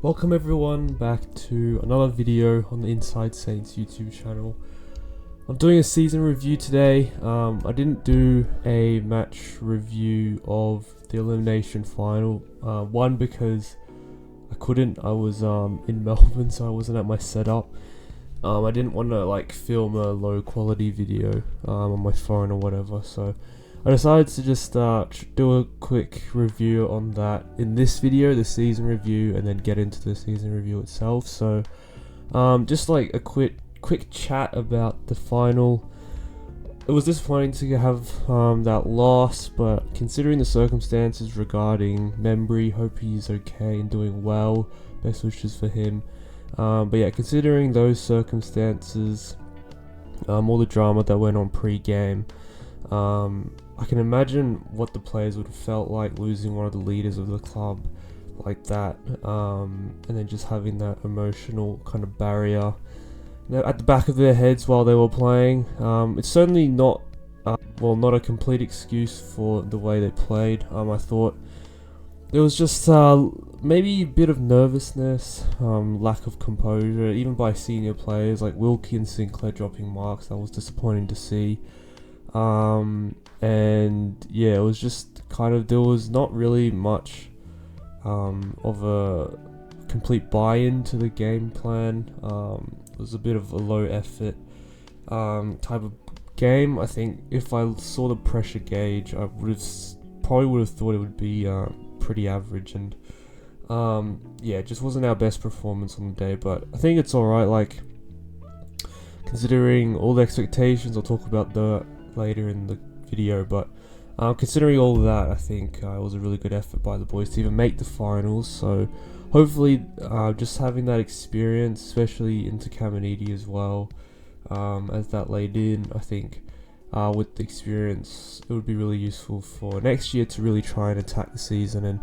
Welcome everyone back to another video on the Inside Saints YouTube channel. I'm doing a season review today. I didn't do a match review of the elimination final. One, because I couldn't. I was in Melbourne, so I wasn't at my setup. I didn't want to film a low quality video on my phone or whatever, so I decided to just do a quick review on that in this video, the season review, and then get into the season review itself. So just like a quick chat about the final. It was disappointing to have that loss, but considering the circumstances regarding Membry, hope he's okay and doing well. Best wishes for him. But yeah, considering those circumstances, all the drama that went on pre-game, I can imagine what the players would have felt like losing one of the leaders of the club like that, and then just having that emotional kind of barrier at the back of their heads while they were playing. It's certainly not, not a complete excuse for the way they played. I thought there was just maybe a bit of nervousness, lack of composure, even by senior players like Wilkie and Sinclair dropping marks. That was disappointing to see. And yeah, it was just kind of, there was not really much of a complete buy-in to the game plan. It was a bit of a low effort type of game. I think if I saw the pressure gauge, I probably would have thought it would be pretty average, and yeah, it just wasn't our best performance on the day, but I think it's alright, considering all the expectations. I'll talk about that later in the video, but considering all of that, I think it was a really good effort by the boys to even make the finals. So hopefully just having that experience, especially into Caminiti as well, as that laid in, I think with the experience it would be really useful for next year to really try and attack the season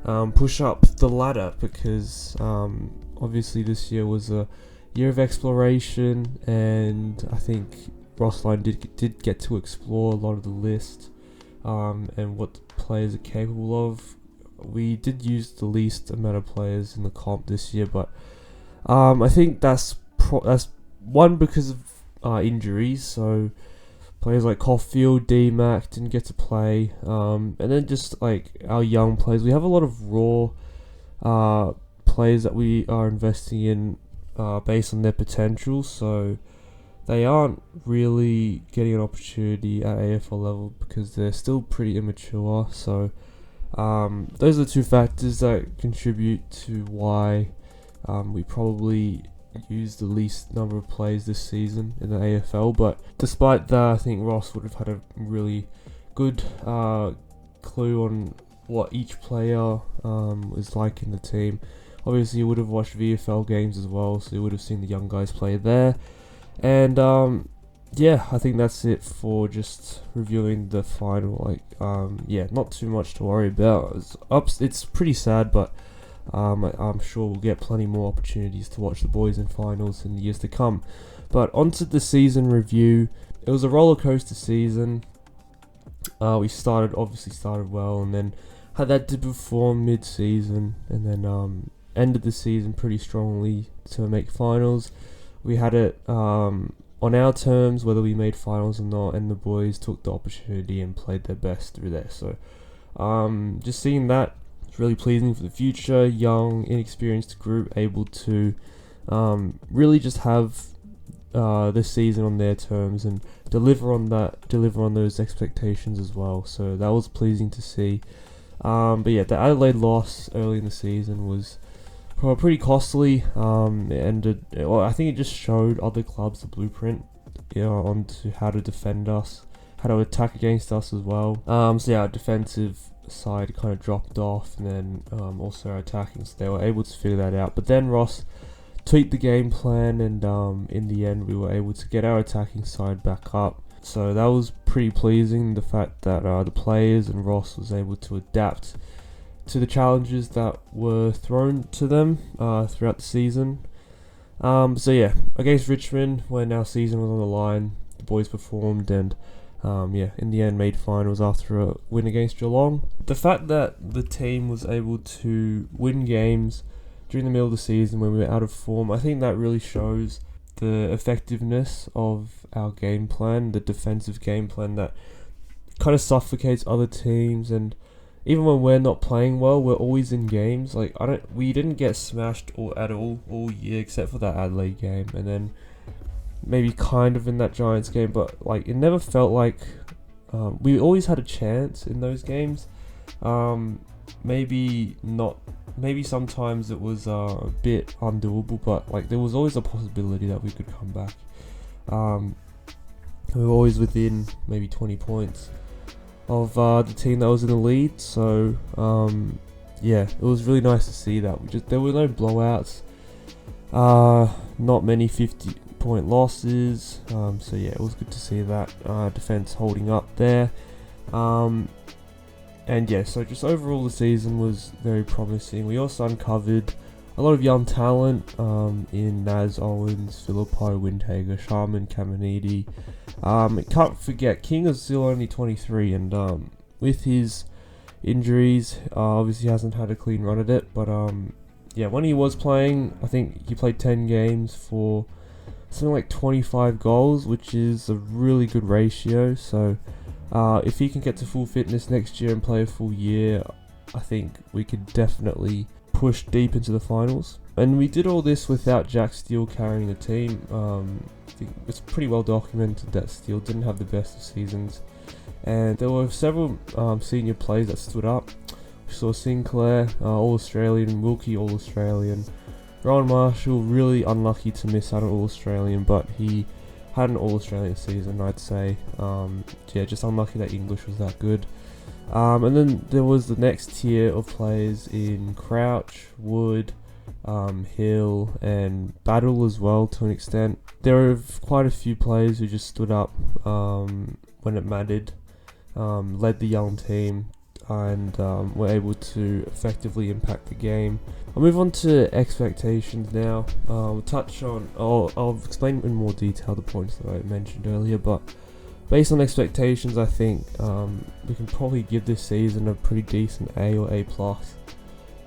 and push up the ladder, because obviously this year was a year of exploration, and I think Rossline did get to explore a lot of the list and what the players are capable of. We did use the least amount of players in the comp this year, but I think that's one because of injuries. So players like Caulfield, D-Mac didn't get to play, and then just our young players. We have a lot of raw players that we are investing in based on their potential, so they aren't really getting an opportunity at AFL level because they're still pretty immature. So those are the two factors that contribute to why we probably use the least number of players this season in the AFL. But despite that, I think Ross would have had a really good clue on what each player is like in the team. Obviously, you would have watched VFL games as well, so you would have seen the young guys play there. And yeah, I think that's it for just reviewing the final. Yeah, not too much to worry about. It's pretty sad, but I'm sure we'll get plenty more opportunities to watch the boys in finals in the years to come. But onto the season review. It was a roller coaster season. We obviously started well, and then had that dip perform mid-season, and then ended the season pretty strongly to make finals. We had it on our terms, whether we made finals or not, and the boys took the opportunity and played their best through there. So just seeing that, it's really pleasing for the future. Young, inexperienced group able to really just have this season on their terms and deliver on those expectations as well. So that was pleasing to see. But yeah, the Adelaide loss early in the season was pretty costly. I think it just showed other clubs the blueprint, onto how to defend us, how to attack against us as well. So yeah, our defensive side kind of dropped off, and then also our attacking, so they were able to figure that out. But then Ross tweaked the game plan, and in the end we were able to get our attacking side back up. So that was pretty pleasing, the fact that the players and Ross was able to adapt to the challenges that were thrown to them throughout the season. So yeah, against Richmond, when our season was on the line, the boys performed, and yeah, in the end made finals after a win against Geelong. The fact that the team was able to win games during the middle of the season when we were out of form, I think that really shows the effectiveness of our game plan, the defensive game plan that kind of suffocates other teams. And even when we're not playing well, we're always in games. Like we didn't get smashed at all year except for that Adelaide game, and then maybe kind of in that Giants game. But like it never felt like we always had a chance in those games. Maybe not. Maybe sometimes it was a bit undoable, but like there was always a possibility that we could come back. We were always within maybe 20 points of the team that was in the lead. So yeah, it was really nice to see that. There were no blowouts, not many 50-point losses. So yeah, it was good to see that defense holding up there. And yeah, so just overall the season was very promising. We also uncovered a lot of young talent in Naz Owens, Philippo, Windhager, Sharman, Caminiti. Can't forget, King is still only 23, and with his injuries, obviously hasn't had a clean run at it. But yeah, when he was playing, I think he played 10 games for something like 25 goals, which is a really good ratio. So if he can get to full fitness next year and play a full year, I think we could definitely push deep into the finals. And we did all this without Jack Steele carrying the team. I think it's pretty well documented that Steele didn't have the best of seasons, and there were several senior players that stood up. We saw Sinclair, All-Australian, Wilkie, All-Australian, Rowan Marshall, really unlucky to miss out on All-Australian, but he had an All-Australian season, I'd say. Yeah, just unlucky that English was that good. And then there was the next tier of players in Crouch, Wood, Hill, and Battle as well to an extent. There were quite a few players who just stood up when it mattered, led the young team, and were able to effectively impact the game. I'll move on to expectations now. I'll explain in more detail the points that I mentioned earlier, but based on expectations, I think we can probably give this season a pretty decent A or A+.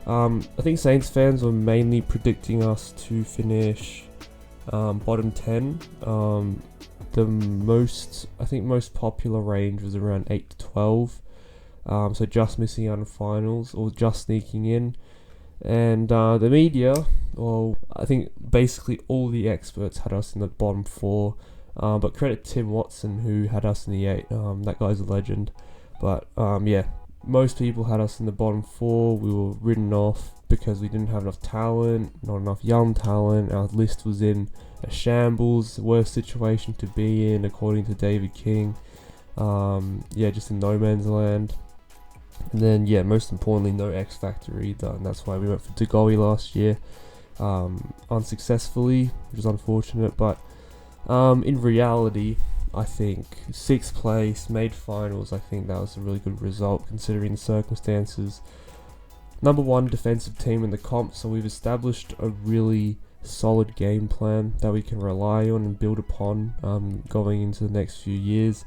I think Saints fans were mainly predicting us to finish bottom 10. The most popular range was around 8 to 12. So just missing out on finals or just sneaking in. And the media, well, I think basically all the experts had us in the bottom 4. But credit Tim Watson, who had us in the 8. That guy's a legend. But yeah, most people had us in the bottom 4. We were written off because we didn't have enough talent, not enough young talent. Our list was in a shambles, the worst situation to be in, according to David King. Yeah, just in no man's land. And then, yeah, most importantly, no X Factor either, and that's why we went for Degoe last year, unsuccessfully, which is unfortunate. But in reality, I think 6th place, made finals. I think that was a really good result considering the circumstances. Number 1 defensive team in the comp, so we've established a really solid game plan that we can rely on and build upon going into the next few years.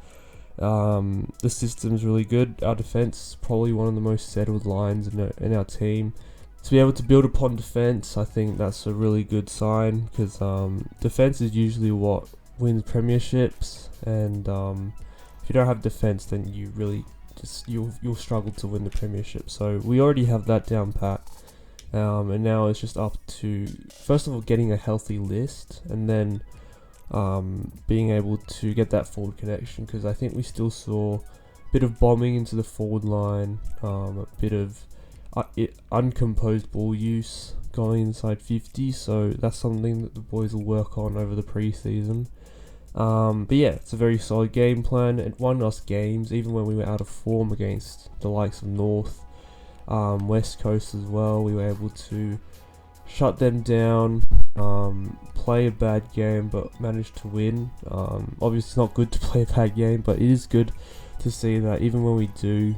The system's really good. Our defense is probably one of the most settled lines in our team. To be able to build upon defense, I think that's a really good sign, because defense is usually what wins premierships, and if you don't have defense, then you really you'll struggle to win the premiership. So we already have that down pat, and now it's just up to, first of all, getting a healthy list, and then being able to get that forward connection, because I think we still saw a bit of bombing into the forward line, a bit of uncomposed ball use going inside 50, so that's something that the boys will work on over the pre-season. But yeah, it's a very solid game plan. It won us games even when we were out of form against the likes of North, West Coast as well. We were able to shut them down, play a bad game but managed to win. Obviously it's not good to play a bad game, but it is good to see that even when we do,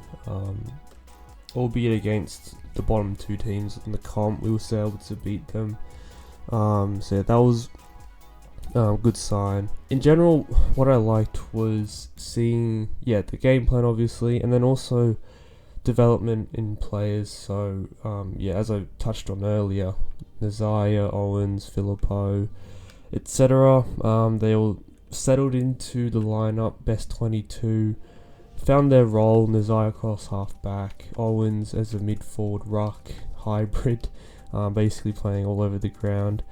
albeit against the bottom 2 teams in the comp, we were still able to beat them. So yeah, that was Good sign. In general, what I liked was seeing, the game plan obviously, and then also development in players. So, as I touched on earlier, Nazaya, Owens, Filippo, etc. They all settled into the lineup, best 22, found their role. Nazaya across half back, Owens as a mid forward ruck hybrid, basically playing all over the ground.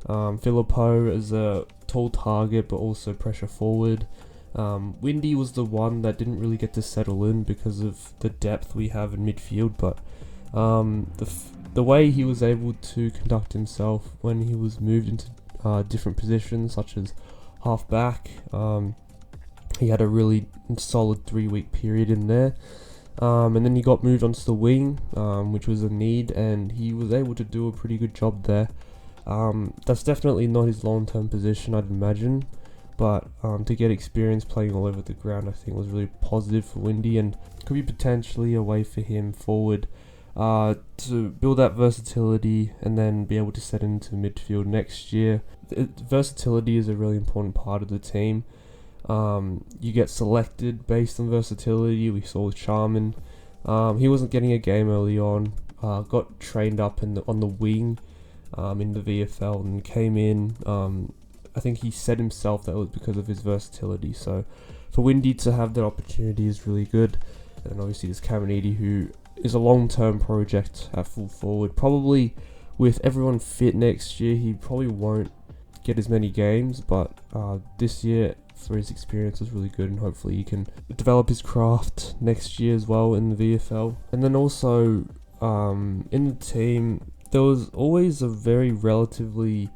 Filippo as a tall target but also pressure forward. Windy was the one that didn't really get to settle in because of the depth we have in midfield, but the way he was able to conduct himself when he was moved into different positions, such as half back, he had a really solid 3-week period in there. And then he got moved onto the wing, which was a need, and he was able to do a pretty good job there. That's definitely not his long-term position, I'd imagine, but to get experience playing all over the ground, I think was really positive for Windy, and could be potentially a way for him forward to build that versatility and then be able to set into midfield next year. Versatility is a really important part of the team. You get selected based on versatility. We saw with Charman, he wasn't getting a game early on, got trained up on the wing in the VFL and came in. I think he said himself that it was because of his versatility. So for Windy to have that opportunity is really good. And then obviously there's Caminiti, who is a long-term project at full forward. Probably with everyone fit next year, he probably won't get as many games, but this year for his experience was really good, and hopefully he can develop his craft next year as well in the VFL. And then also in the team, there was always a very relatively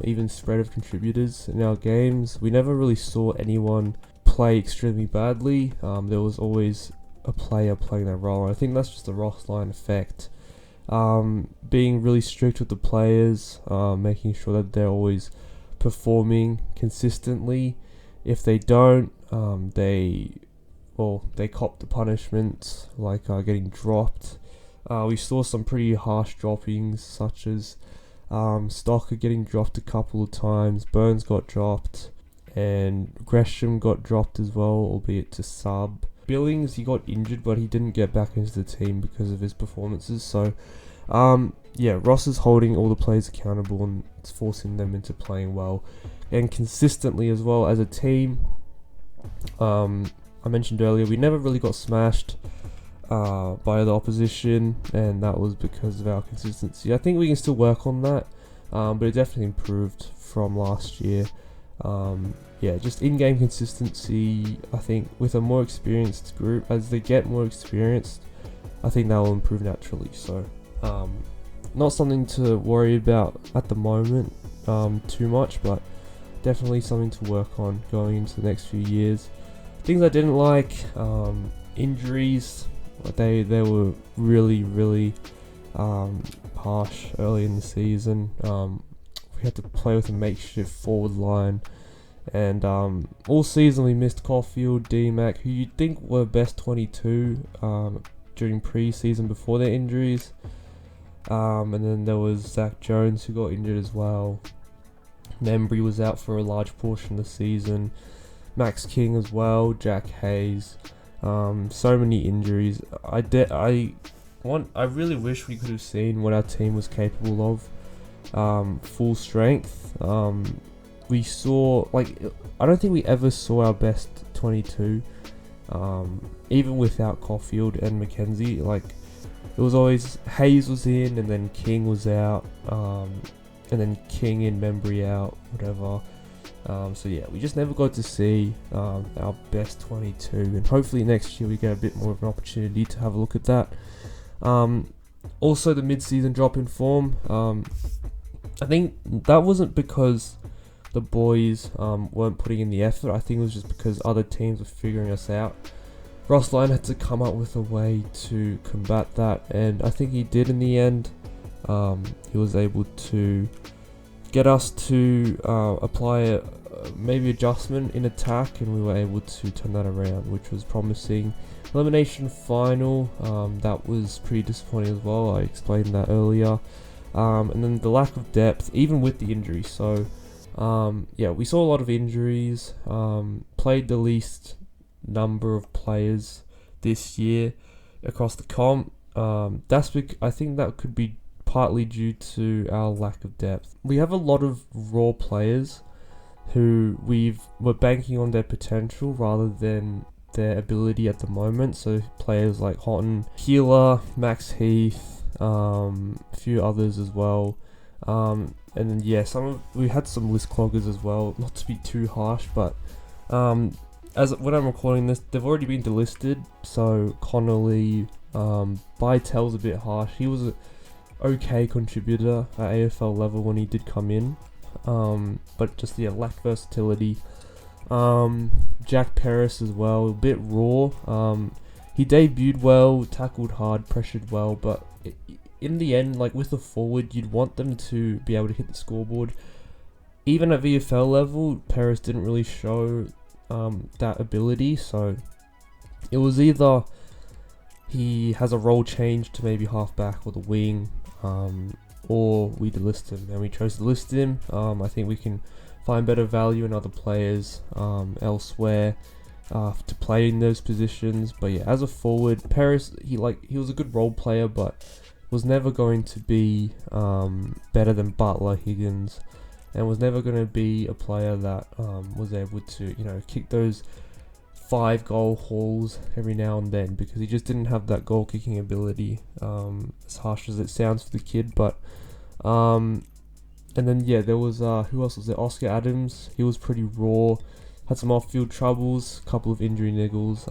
even spread of contributors in our games. We never really saw anyone play extremely badly. There was always a player playing that role. I think that's just the Ross line effect. Being really strict with the players, making sure that they're always performing consistently. If they don't, they cop the punishment, like getting dropped. We saw some pretty harsh droppings, such as Stocker getting dropped a couple of times, Burns got dropped, and Gresham got dropped as well, albeit to sub. Billings, he got injured, but he didn't get back into the team because of his performances. So, Ross is holding all the players accountable and it's forcing them into playing well and consistently as well as a team. I mentioned earlier, we never really got smashed by the opposition, and that was because of our consistency. I think we can still work on that, but it definitely improved from last year. Just in-game consistency. I think with a more experienced group, as they get more experienced, I think that will improve naturally. So, not something to worry about at the moment too much, but definitely something to work on going into the next few years. Things I didn't like, injuries. They were really harsh early in the season. We had to play with a makeshift forward line, and all season we missed Caulfield, D-Mac, who you'd think were best 22 during pre-season before their injuries. And then there was Zach Jones, who got injured as well. Membry was out for a large portion of the season. Max King as well, Jack Hayes. So many injuries. I really wish we could have seen what our team was capable of. Full strength. We saw, I don't think we ever saw our best 22. Even without Caulfield and Mackenzie. It was always Hayes was in, and then King was out, and then King and Membry out, whatever. We just never got to see our best 22, and hopefully next year we get a bit more of an opportunity to have a look at that. Also, the mid-season drop in form. I think that wasn't because the boys weren't putting in the effort. I think it was just because other teams were figuring us out. Ross Lyon had to come up with a way to combat that, and I think he did in the end. He was able to get us to apply maybe adjustment in attack, and we were able to turn that around, which was promising. Elimination final, that was pretty disappointing as well. I explained that earlier. And then the lack of depth, even with the injury. So Yeah, we saw a lot of injuries. Played the least number of players this year across the comp. I think that could be partly due to our lack of depth. We have a lot of raw players who we're banking on their potential rather than their ability at the moment. So players like Houghton, Keeler, Max Heath, a few others as well. And then we had some list cloggers as well. Not to be too harsh, but as when I'm recording this, they've already been delisted. So Connolly, Bytel's a bit harsh. He was a okay contributor at AFL level when he did come in, but just lack versatility. Jack Paris as well, a bit raw. He debuted well, tackled hard, pressured well, but in the end, like with the forward, you'd want them to be able to hit the scoreboard. Even at VFL level, Paris didn't really show that ability, so it was either he has a role change to maybe halfback or the wing, or we delist him, and we chose to list him. I think we can find better value in other players elsewhere to play in those positions. But yeah, as a forward, Paris, he was a good role player, but was never going to be better than Butler, Higgins, and was never going to be a player that was able to kick those 5-goal hauls every now and then, because he just didn't have that goal kicking ability, as harsh as it sounds for the kid. But and then there was who else was there? Oscar Adams. He was pretty raw, had some off-field troubles, a couple of injury niggles,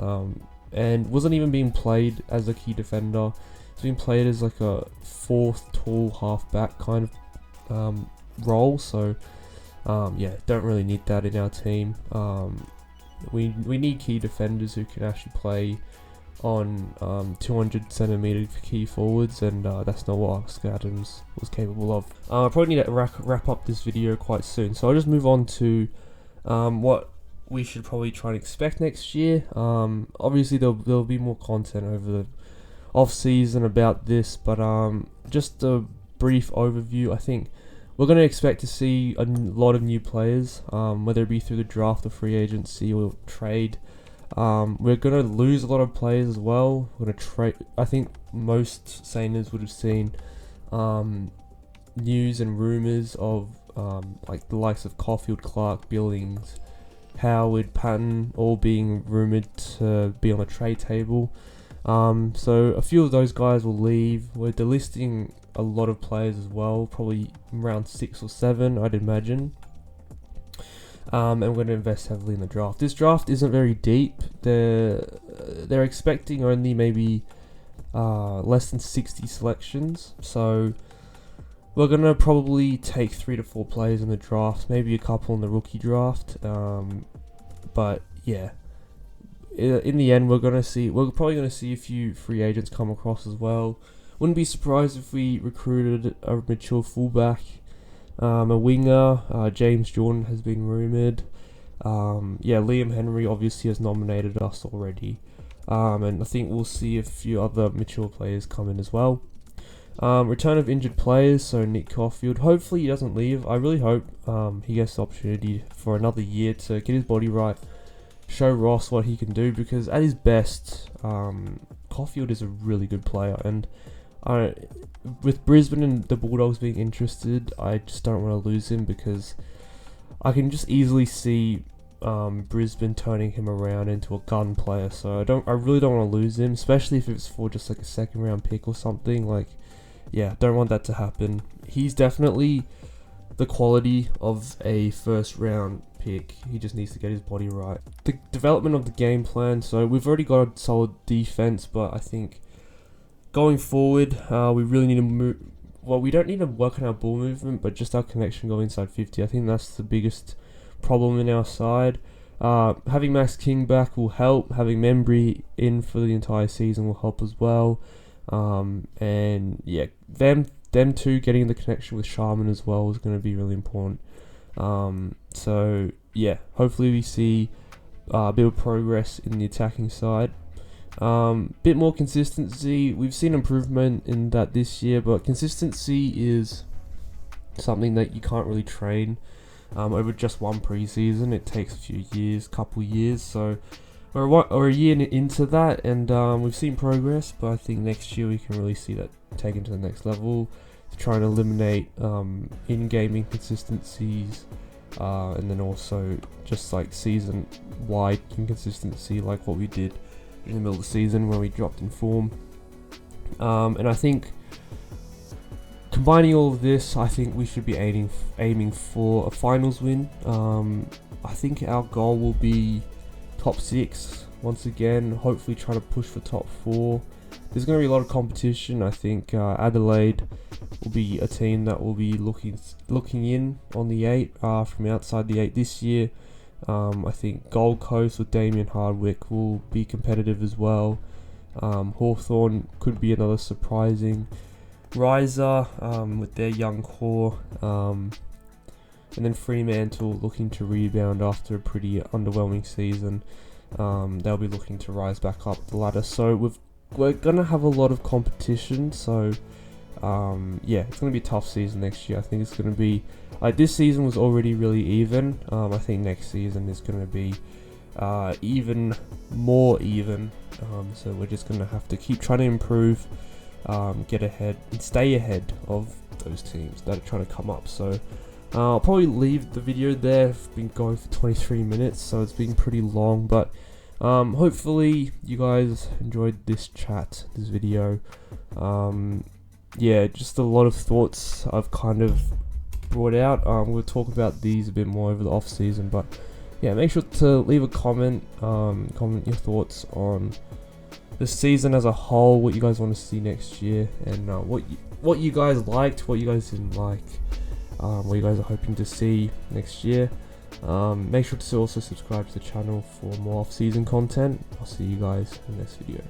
and wasn't even being played as a key defender. He's being played as like a fourth tall halfback kind of role. So don't really need that in our team. We need key defenders who can actually play on 200 centimeter key forwards, and that's not what Oscar Adams was capable of. I probably need to wrap up this video quite soon, so I'll just move on to what we should probably try and expect next year. Obviously there'll be more content over the off season about this, but just a brief overview. I think we're going to expect to see a lot of new players, whether it be through the draft or free agency or trade. We're going to lose a lot of players as well. We're going to trade. I think most Saners would have seen news and rumours of like the likes of Caulfield, Clark, Billings, Howard, Patton, all being rumoured to be on the trade table. So a few of those guys will leave. We're delisting a lot of players as well, probably around 6 or 7, I'd imagine. And we're going to invest heavily in the draft. This draft isn't very deep. They're expecting only maybe less than 60 selections. So we're going to probably take 3 to 4 players in the draft, maybe a couple in the rookie draft. But yeah, in the end, we're probably going to see a few free agents come across as well. Wouldn't be surprised if we recruited a mature fullback, a winger. James Jordan has been rumoured. Liam Henry obviously has nominated us already. And I think we'll see a few other mature players come in as well. Return of injured players, so Nick Caulfield. Hopefully he doesn't leave. I really hope he gets the opportunity for another year to get his body right, show Ross what he can do, because at his best, Caulfield is a really good player. And with Brisbane and the Bulldogs being interested, I just don't want to lose him, because I can just easily see Brisbane turning him around into a gun player. So I really don't want to lose him, especially if it's for just like a second round pick or something. Don't want that to happen. He's definitely the quality of a first round pick. He just needs to get his body right. The development of the game plan. So we've already got a solid defense, but I think going forward, we really need to move. Well, we don't need to work on our ball movement, but just our connection going inside 50. I think that's the biggest problem in our side. Having Max King back will help. Having Membry in for the entire season will help as well. Them two getting the connection with Sharman as well is going to be really important. Hopefully we see a bit of progress in the attacking side. Bit more consistency. We've seen improvement in that this year, but consistency is something that you can't really train. over just one preseason. It takes a few years, couple years, so or a year into that, and we've seen progress, but I think next year we can really see that taken to the next level, to try and eliminate in-game inconsistencies, and then also just like season-wide inconsistency, like what we did in the middle of the season when we dropped in form. And I think combining all of this, I think we should be aiming for a finals win. I think our goal will be top 6 once again, hopefully try to push for top 4. There's going to be a lot of competition. I think Adelaide will be a team that will be looking in on the 8 from outside the 8 this year. I think Gold Coast with Damien Hardwick will be competitive as well. Hawthorn could be another surprising riser with their young core. And then Fremantle looking to rebound after a pretty underwhelming season. They'll be looking to rise back up the ladder. So we're going to have a lot of competition. So yeah, it's going to be a tough season next year. I think it's going to be... this season was already really even. I think next season is going to be even more even. So we're just going to have to keep trying to improve, get ahead, and stay ahead of those teams that are trying to come up. So I'll probably leave the video there. I've been going for 23 minutes, so it's been pretty long, but hopefully you guys enjoyed this video. Yeah, just a lot of thoughts I've kind of brought out. We'll talk about these a bit more over the off season, but yeah, make sure to leave a comment, comment your thoughts on the season as a whole, what you guys want to see next year, and what you guys liked, what you guys didn't like, what you guys are hoping to see next year. Make sure to also subscribe to the channel for more off-season content. I'll see you guys in the next video.